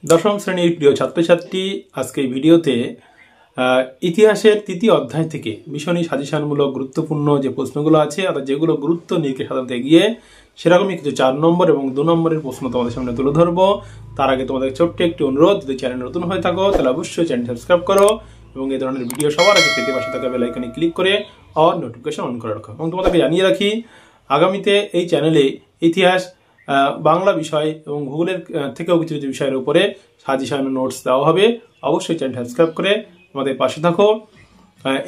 দশম শ্রেণীর প্রিয় ছাত্রছাত্রী, আজকে এই ভিডিওতে ইতিহাসের তৃতীয় অধ্যায় থেকে ভীষণই সাজেশনমূলক গুরুত্বপূর্ণ যে প্রশ্নগুলো আছে অর্থাৎ যেগুলো গুরুত্ব নিরিখে সাধারণত এগিয়ে সেরকমই কিছু 4 নম্বর এবং 2 নম্বরের প্রশ্ন তোমাদের সামনে তুলে ধরবো। তার আগে তোমাদের ছোট্ট একটি অনুরোধ, যদি চ্যানেল নতুন হয়ে থাকো তাহলে অবশ্যই চ্যানেল সাবস্ক্রাইব করো এবং এই ধরনের ভিডিও সবার আগে পেতে পাশে থাকা বেল আইকনে ক্লিক করে অল নোটিফিকেশন অন করে রাখো। এবং তোমাদেরকে জানিয়ে রাখি, আগামীতে এই চ্যানেলে ইতিহাস, বাংলা বিষয় এবং ভূগোলের থেকেও কিছু কিছু বিষয়ের উপরে সাজেশন নোটস দেওয়া হবে। অবশ্যই চ্যানেল সাবস্ক্রাইব করে আমাদের পাশে থাকো।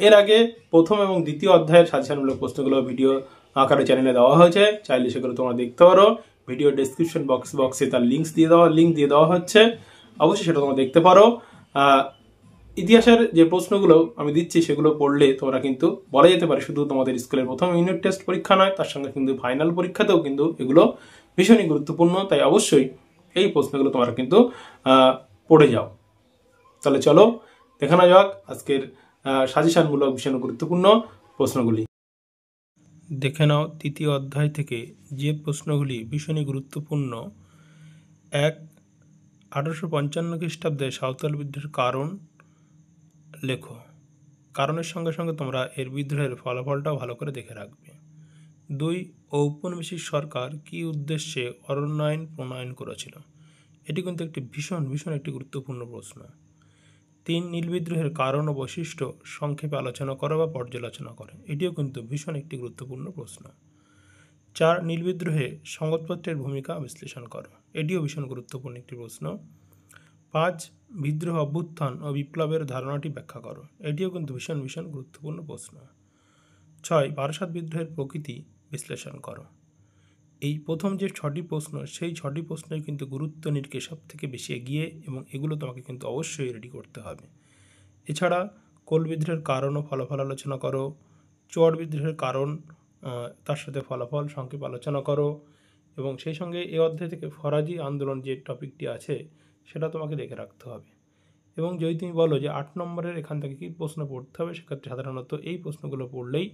এর আগে প্রথম এবং দ্বিতীয় অধ্যায়ের সাজেশনমূলক প্রশ্নগুলো ভিডিও আকারে চ্যানেলে দেওয়া হয়েছে, চাইলে সেগুলো তোমরা দেখতে পারো। ভিডিও ডেসক্রিপশন বক্সে তার লিঙ্ক দিয়ে দেওয়া হচ্ছে, অবশ্যই সেটা তোমরা দেখতে পারো। ইতিহাসের যে প্রশ্নগুলো আমি দিচ্ছি সেগুলো পড়লে তোমরা কিন্তু বলা যেতে পারে শুধু তোমাদের স্কুলের প্রথম ইউনিট টেস্ট পরীক্ষা নয়, তার সঙ্গে কিন্তু ফাইনাল পরীক্ষাতেও কিন্তু এগুলো ভীষণই গুরুত্বপূর্ণ। তাই অবশ্যই এই প্রশ্নগুলো তোমরা কিন্তু পড়ে যাও। তাহলে চলো দেখানো যাক আজকের সাজেশনমূলক ভীষণ গুরুত্বপূর্ণ প্রশ্নগুলি। দেখে নাও তৃতীয় অধ্যায় থেকে যে প্রশ্নগুলি ভীষণই গুরুত্বপূর্ণ। 1855 খ্রিস্টাব্দে সাঁওতাল বিদ্রোহের কারণ লেখো। কারণের সঙ্গে সঙ্গে তোমরা এর বিদ্রোহের ফলাফলটাও ভালো করে দেখে রাখবে। 2, ঔপনিবেশিক সরকার কি উদ্দেশ্যে অরণ্য আইন প্রণয়ন করেছিল? এটি কিন্তু একটি ভীষণ একটি গুরুত্বপূর্ণ প্রশ্ন। 3, নীল বিদ্রোহের কারণ ও বৈশিষ্ট্য সংক্ষেপে আলোচনা করো বা পর্যালোচনা করো। এটিও কিন্তু ভীষণ একটি গুরুত্বপূর্ণ প্রশ্ন। 4, নীল বিদ্রোহে সংবাদপত্রের ভূমিকা বিশ্লেষণ করো। এটিও ভীষণ গুরুত্বপূর্ণ একটি প্রশ্ন। 5, বিদ্রোহ, অভ্যুত্থান ও বিপ্লবের ধারণাটি ব্যাখ্যা করো। এটিও কিন্তু ভীষণ গুরুত্বপূর্ণ প্রশ্ন। 6, বারাসাত বিদ্রোহের প্রকৃতি বিশ্লেষণ করো। এই প্রথম যে 6টি প্রশ্ন, সেই 6টি প্রশ্নই কিন্তু গুরুত্ব নিরিখে সব থেকে বেশি এগিয়ে এবং এগুলো তোমাকে কিন্তু অবশ্যই রেডি করতে হবে। এছাড়া কোল বিদ্রোহের কারণ ও ফলাফল আলোচনা করো। চুয়াড় বিদ্রোহের কারণ, তার সাথে ফলাফল সংক্ষেপে আলোচনা করো। এবং সেই সঙ্গে এই অধ্যায় থেকে ফরাজি আন্দোলন যে টপিকটি আছে সেটা তোমাকে দেখে রাখতে হবে। এবং যদি তুমি বলো যে 8 নম্বরের এখান থেকে কী প্রশ্ন পড়তে হবে, সেক্ষেত্রে সাধারণত এই প্রশ্নগুলো পড়লেই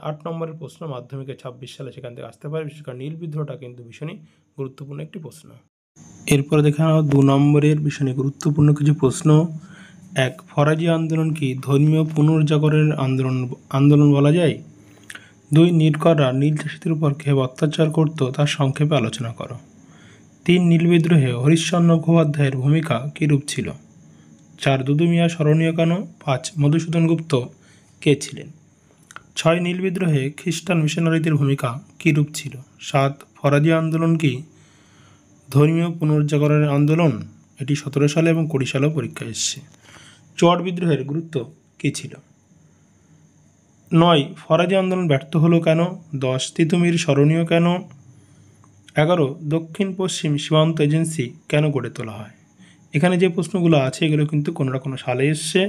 8 নম্বরের প্রশ্ন মাধ্যমিকে 26 সালে সেখান থেকে আসতে পারে। বিশেষ করে নীল বিদ্রোহটা কিন্তু ভীষণই গুরুত্বপূর্ণ একটি প্রশ্ন। এরপরে দেখে নাও 2 নম্বরের ভীষণই গুরুত্বপূর্ণ কিছু প্রশ্ন। 1, ফরাজি আন্দোলন কি ধর্মীয় পুনর্জাগরণের আন্দোলন বলা যায়? 2, নীলকররা নীল চাষীদের উপর কিভাবে অত্যাচার করত তার সংক্ষেপে আলোচনা করো। 3, নীল বিদ্রোহে হরিশ্চন্দ্র মুখোপাধ্যায়ের ভূমিকা কীরূপ ছিল? 4, দুদু মিয়া স্মরণীয় কেন? 5, মধুসূদন গুপ্ত কে ছিলেন? 6, নীল বিদ্রোহে খ্রিস্টান মিশনারিদের ভূমিকা কীরূপ ছিল? 7, ফরাজি আন্দোলন কি ধর্মীয় পুনর্জাগরণের আন্দোলন? এটি 17 সালে এবং 20 সালেও পরীক্ষা এসেছে। চুয়াড় বিদ্রোহের গুরুত্ব কী ছিল? 9, ফরাজি আন্দোলন ব্যর্থ হলো কেন? 10, তিতুমির স্মরণীয় কেন? 11, দক্ষিণ পশ্চিম সীমান্ত এজেন্সি কেন গড়ে তোলা হয়? এখানে যে প্রশ্নগুলো আছে এগুলো কিন্তু কোনো না কোনো সালে এসছে।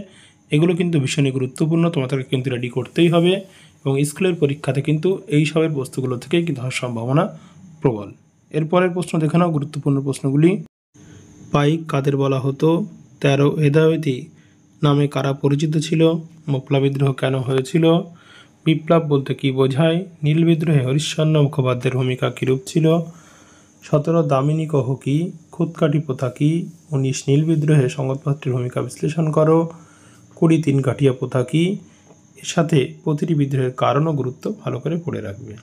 এগুলো কিন্তু ভীষণই গুরুত্বপূর্ণ, তোমাদেরকে কিন্তু রেডি করতেই হবে। এবং স্কুলের পরীক্ষাতে কিন্তু এই সবের বস্তুগুলো থেকেই কিন্তু হওয়ার সম্ভাবনা প্রবল। এরপরের প্রশ্ন দেখে নাও গুরুত্বপূর্ণ প্রশ্নগুলি। পাইক কাদের বলা হতো? 13, হেদায়েতি নামে কারা পরিচিত ছিল? মোপলা বিদ্রোহ কেন হয়েছিল? বিপ্লব বলতে কি বোঝায়? নীল বিদ্রোহে হরিশ্চন্দ্র মুখোপাধ্যায়ের ভূমিকা কীরূপ ছিল? 17, দামিনী কহ কি? খুদকাঠি প্রথা কি? 19, নীল বিদ্রোহে সংবাদপত্রের ভূমিকা বিশ্লেষণ করো। 20, তিন কাঠিয়া প্রথা কি? এর সাথে প্রতিটি বিদ্রোহের কারণ ও গুরুত্ব ভালো করে পড়ে রাখবে।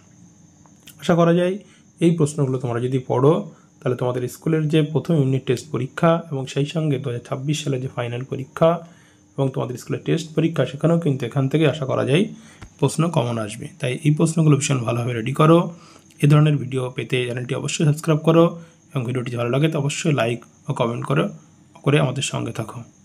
আশা করা যায় এই প্রশ্নগুলো তোমরা যদি পড়ো তাহলে তোমাদের স্কুলের যে প্রথম ইউনিট টেস্ট পরীক্ষা এবং সেই সঙ্গে 2026 সালে যে ফাইনাল পরীক্ষা এবং তোমাদের স্কুলের টেস্ট পরীক্ষা, সেখানেও কিন্তু এখান থেকে আশা করা যায় প্রশ্ন কমন আসবে। তাই এই প্রশ্নগুলো ভীষণ ভালোভাবে রেডি করো। এই ধরনের ভিডিও পেতে চ্যানেলটি অবশ্যই সাবস্ক্রাইব করো এবং ভিডিওটি ভালো লাগে তো অবশ্যই লাইক ও কমেন্ট করে আমাদের সঙ্গে থাকো।